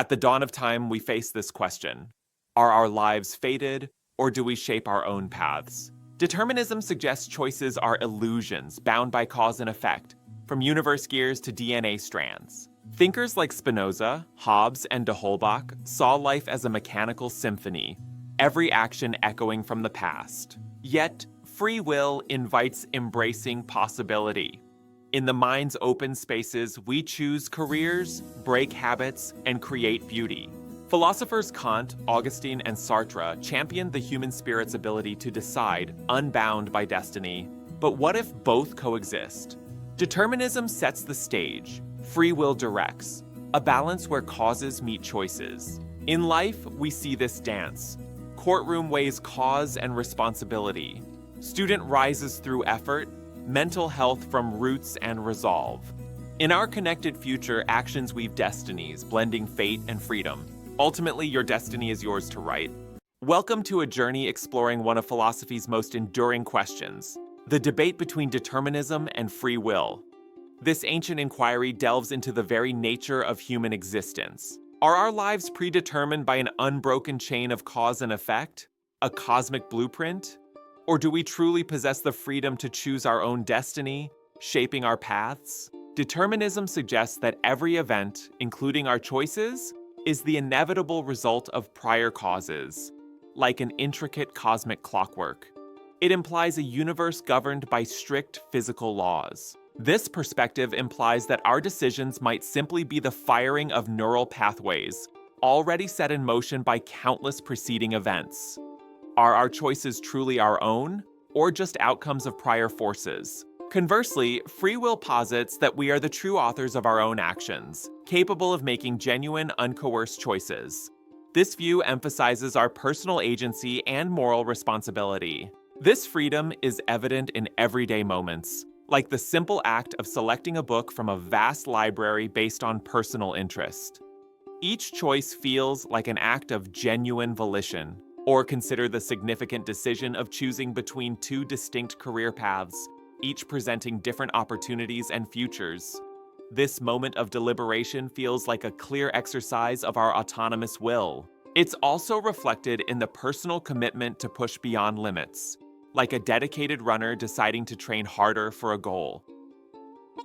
At the dawn of time, we face this question. Are our lives fated, or do we shape our own paths? Determinism suggests choices are illusions bound by cause and effect, from universe gears to DNA strands. Thinkers like Spinoza, Hobbes, and de Holbach saw life as a mechanical symphony, every action echoing from the past. Yet, free will invites embracing possibility. In the mind's open spaces, we choose careers, break habits, and create beauty. Philosophers Kant, Augustine, and Sartre championed the human spirit's ability to decide, unbound by destiny. But what if both coexist? Determinism sets the stage. Free will directs. A balance where causes meet choices. In life, we see this dance. Courtroom weighs cause and responsibility. Student rises through effort. Mental health from roots and resolve. In our connected future, actions weave destinies, blending fate and freedom. Ultimately, your destiny is yours to write. Welcome to a journey exploring one of philosophy's most enduring questions, the debate between determinism and free will. This ancient inquiry delves into the very nature of human existence. Are our lives predetermined by an unbroken chain of cause and effect? A cosmic blueprint? Or do we truly possess the freedom to choose our own destiny, shaping our paths? Determinism suggests that every event, including our choices, is the inevitable result of prior causes, like an intricate cosmic clockwork. It implies a universe governed by strict physical laws. This perspective implies that our decisions might simply be the firing of neural pathways, already set in motion by countless preceding events. Are our choices truly our own, or just outcomes of prior forces? Conversely, free will posits that we are the true authors of our own actions, capable of making genuine, uncoerced choices. This view emphasizes our personal agency and moral responsibility. This freedom is evident in everyday moments, like the simple act of selecting a book from a vast library based on personal interest. Each choice feels like an act of genuine volition. Or consider the significant decision of choosing between two distinct career paths, each presenting different opportunities and futures. This moment of deliberation feels like a clear exercise of our autonomous will. It's also reflected in the personal commitment to push beyond limits, like a dedicated runner deciding to train harder for a goal.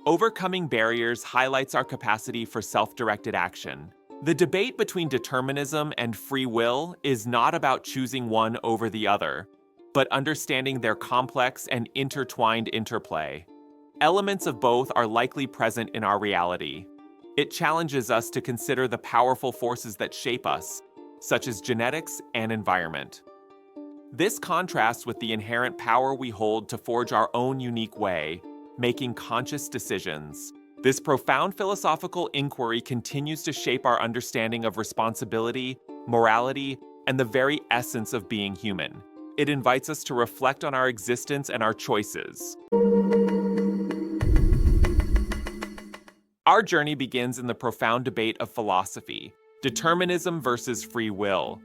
Overcoming barriers highlights our capacity for self-directed action. The debate between determinism and free will is not about choosing one over the other, but understanding their complex and intertwined interplay. Elements of both are likely present in our reality. It challenges us to consider the powerful forces that shape us, such as genetics and environment. This contrasts with the inherent power we hold to forge our own unique way, making conscious decisions. This profound philosophical inquiry continues to shape our understanding of responsibility, morality, and the very essence of being human. It invites us to reflect on our existence and our choices. Our journey begins in the profound debate of philosophy, determinism versus free will.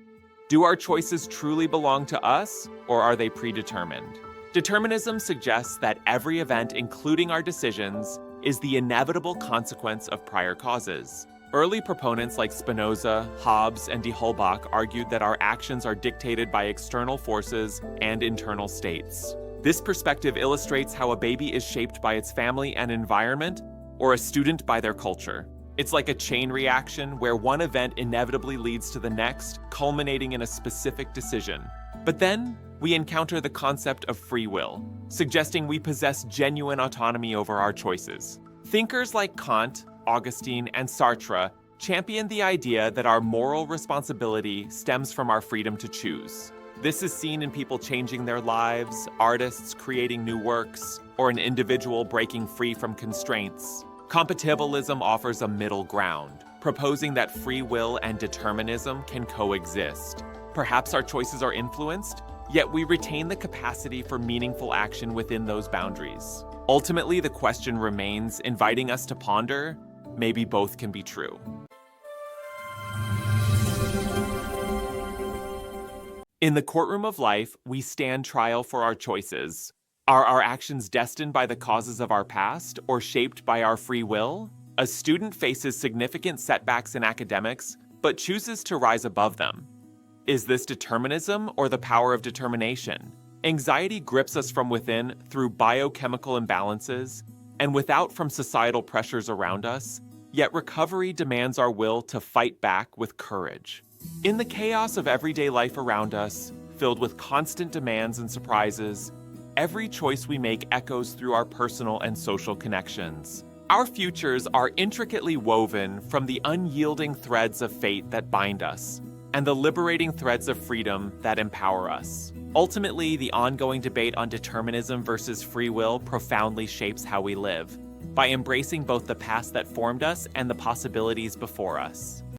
Do our choices truly belong to us, or are they predetermined? Determinism suggests that every event, including our decisions, is the inevitable consequence of prior causes. Early proponents like Spinoza, Hobbes, and de Holbach argued that our actions are dictated by external forces and internal states. This perspective illustrates how a baby is shaped by its family and environment, or a student by their culture. It's like a chain reaction where one event inevitably leads to the next, culminating in a specific decision. But then, we encounter the concept of free will, suggesting we possess genuine autonomy over our choices. Thinkers like Kant, Augustine, and Sartre championed the idea that our moral responsibility stems from our freedom to choose. This is seen in people changing their lives, artists creating new works, or an individual breaking free from constraints. Compatibilism offers a middle ground, proposing that free will and determinism can coexist. Perhaps our choices are influenced, yet we retain the capacity for meaningful action within those boundaries. Ultimately, the question remains, inviting us to ponder, maybe both can be true. In the courtroom of life, we stand trial for our choices. Are our actions destined by the causes of our past or shaped by our free will? A student faces significant setbacks in academics, but chooses to rise above them. Is this determinism or the power of determination? Anxiety grips us from within through biochemical imbalances and without from societal pressures around us, yet recovery demands our will to fight back with courage. In the chaos of everyday life around us, filled with constant demands and surprises, every choice we make echoes through our personal and social connections. Our futures are intricately woven from the unyielding threads of fate that bind us, and the liberating threads of freedom that empower us. Ultimately, the ongoing debate on determinism versus free will profoundly shapes how we live, by embracing both the past that formed us and the possibilities before us.